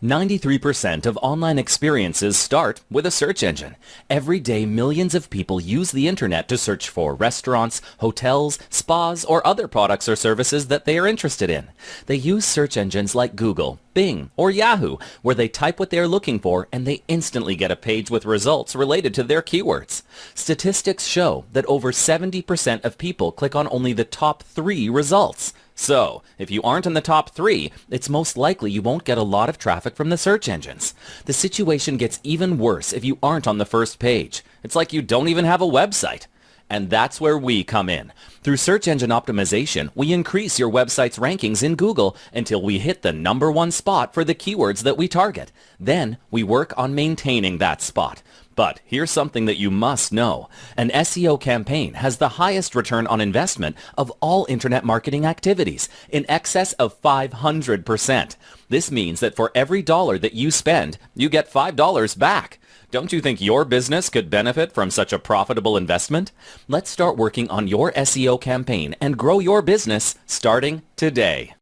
93% of online experiences start with a search engine. Every day, millions of people use the internet to search for restaurants, hotels, spas, or other products or services that they are interested in. They use search engines like Google, Bing, or Yahoo, where they type what they are looking for and they instantly get a page with results related to their keywords. Statistics show that over 70% of people click on only the top 3 results. So, if you aren't in the top 3, it's most likely you won't get a lot of traffic from the search engines. The situation gets even worse if you aren't on the first page. It's like you don't even have a website. And that's where we come in. Through search engine optimization, we increase your website's rankings in Google until we hit the #1 spot for the keywords that we target. Then, we work on maintaining that spot. But here's something that you must know. An SEO campaign has the highest return on investment of all internet marketing activities, in excess of 500%. This means that for every dollar that you spend, you get $5 back. Don't you think your business could benefit from such a profitable investment? Let's start working on your SEO campaign and grow your business starting today.